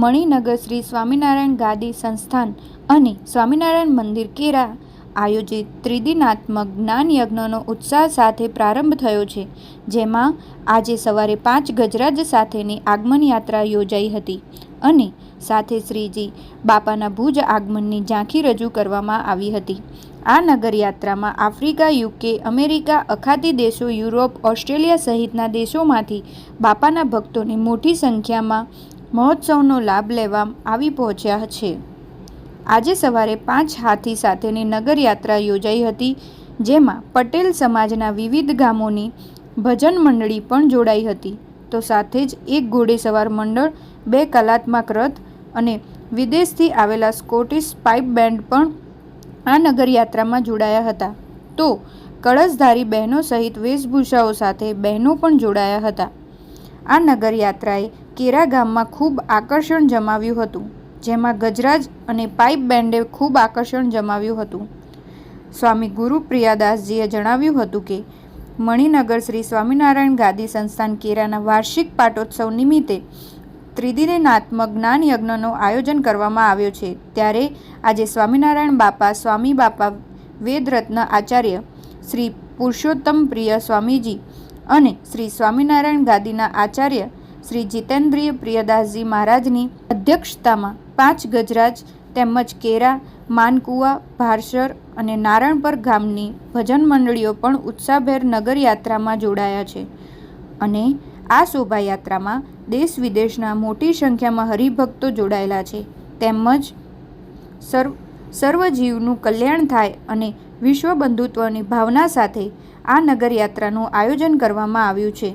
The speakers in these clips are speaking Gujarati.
મણિનગર શ્રી સ્વામિનારાયણ ગાદી સંસ્થાન અને સ્વામિનારાયણ મંદિર કેરા આયોજિત ત્રિદિનાત્મક જ્ઞાન યજ્ઞનો ઉત્સાહ સાથે પ્રારંભ થયો છે, જેમાં આજે સવારે 5 ગજરાજ સાથેની આગમન યાત્રા યોજાઈ હતી અને સાથે શ્રીજી બાપાના ભુજ આગમનની ઝાંખી રજૂ કરવામાં આવી હતી. આ નગરયાત્રામાં આફ્રિકા, યુકે, અમેરિકા, અખાતી દેશો, યુરોપ, ઓસ્ટ્રેલિયા સહિતના દેશોમાંથી બાપાના ભક્તોની મોટી સંખ્યામાં મહોત્સવનો લાભ લેવા આવી પહોંચ્યા છે. આજે સવારે 5 હાથી સાથેની નગરયાત્રા યોજાઈ હતી, જેમાં પટેલ સમાજના વિવિધ ગામોની ભજન મંડળી પણ જોડાઈ હતી. તો સાથે જ એક ઘોડેસવાર મંડળ, 2 કલાત્મક રથ અને વિદેશથી આવેલા સ્કોટિશ પાઇપ બેન્ડ પણ આ નગરયાત્રામાં જોડાયા હતા. તો કળશધારી બહેનો સહિત વેશભૂષાઓ સાથે બહેનો પણ જોડાયા હતા. આ નગરયાત્રાએ કેરા ગામમાં ખૂબ આકર્ષણ જમાવ્યું હતું, જેમાં ગજરાજ અને પાઇપ બેન્ડે ખૂબ આકર્ષણ જમાવ્યું હતું. સ્વામી ગુરુ પ્રિયાદાસજીએ જણાવ્યું હતું કે મણિનગર શ્રી સ્વામિનારાયણ ગાદી સંસ્થાન કેરાના વાર્ષિક પાટોત્સવ નિમિત્તે ત્રિદિનાત્મક જ્ઞાન યજ્ઞનું આયોજન કરવામાં આવ્યો છે. ત્યારે આજે સ્વામિનારાયણ બાપા, સ્વામી બાપા વેદરત્ન આચાર્ય શ્રી પુરુષોત્તમ પ્રિય સ્વામીજી અને શ્રી સ્વામિનારાયણ ગાદીના આચાર્ય શ્રી જીતેન્દ્રિય પ્રિયદાસજી મહારાજની અધ્યક્ષતામાં 5 ગજરાજ તેમજ કેરા, માનકુવા, ભારસર અને નારણપર ગામની ભજન મંડળીઓ પણ ઉત્સાહભેર નગરયાત્રામાં જોડાયા છે અને આ શોભાયાત્રામાં દેશ વિદેશના મોટી સંખ્યામાં હરિભક્તો જોડાયેલા છે. તેમજ સર્વ જીવનું કલ્યાણ થાય અને વિશ્વ બંધુત્વની ભાવના સાથે આ નગરયાત્રાનું આયોજન કરવામાં આવ્યું છે.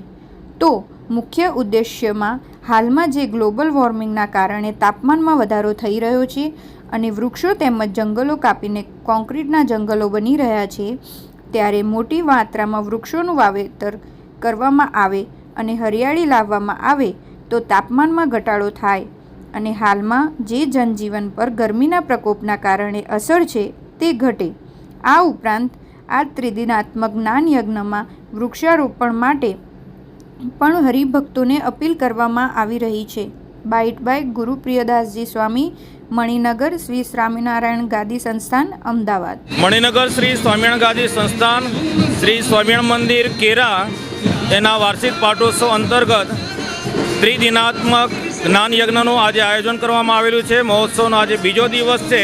તો મુખ્ય ઉદ્દેશ્યમાં હાલમાં જે ગ્લોબલ વોર્મિંગના કારણે તાપમાનમાં વધારો થઈ રહ્યો છે અને વૃક્ષો તેમજ જંગલો કાપીને કોન્ક્રીટના જંગલો બની રહ્યા છે, ત્યારે મોટી માત્રામાં વૃક્ષોનું વાવેતર કરવામાં આવે અને હરિયાળી લાવવામાં આવે તો તાપમાનમાં ઘટાડો થાય અને હાલમાં જે જનજીવન પર ગરમીના પ્રકોપના કારણે અસર છે તે ઘટે. આ ઉપરાંત આ ત્રિદિનાત્મક જ્ઞાન યજ્ઞમાં વૃક્ષારોપણ માટે પણ હરિભક્તોને અપીલ કરવામાં આવી રહી છે. બાઇટ બાય ગુરુ પ્રિયદાસજી સ્વામી, મણિનગર શ્રી સ્વામિનારાયણ ગાદી સંસ્થાન, અમદાવાદ. મણિનગર શ્રી સ્વામિનારાયણ ગાદી સંસ્થાન શ્રી સ્વામિનારાયણ મંદિર કેરા એના વાર્ષિક પાટોત્સવ અંતર્ગત ત્રિદિનાત્મક જ્ઞાન યજ્ઞનું આજે આયોજન કરવામાં આવેલું છે. મહોત્સવનો આજે બીજો દિવસ છે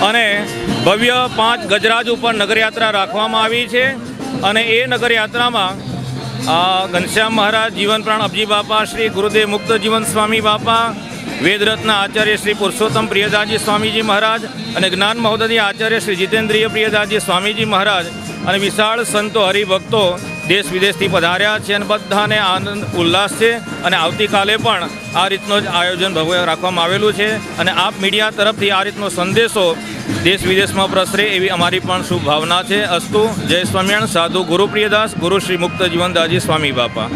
અને ભવ્ય 5 ગજરાજ ઉપર નગરયાત્રા રાખવામાં આવી છે અને એ નગરયાત્રામાં ઘનશ્યામ મહારાજ, જીવન પ્રાણ અબજી બાપા, શ્રી ગુરુદેવ મુક્ત જીવન સ્વામી બાપા, વેદરત્ન આચાર્ય શ્રી પુરુષોત્તમ પ્રિયદાસજી સ્વામીજી મહારાજ અને જ્ઞાન મહોદય આચાર્ય શ્રી જીતેન્દ્રિય પ્રિયદાસજી સ્વામીજી મહારાજ અને વિશાળ સંતો હરિભક્તો દેશ વિદેશથી પધાર્યા છે અને બધાને આનંદ ઉલ્લાસ છે. અને આવતીકાલે પણ આ રીતનું જ આયોજન ભવ્ય રાખવામાં આવેલું છે અને આપ મીડિયા તરફથી આ રીતનો સંદેશો દેશ વિદેશમાં પ્રસરે એવી અમારી પણ શુભ ભાવના છે. અસ્તુ. જય સ્વામિનારાયણ. સાધુ ગુરુ પ્રિયદાસ, ગુરુ શ્રી મુક્ત જીવનદાસજી સ્વામી બાપા.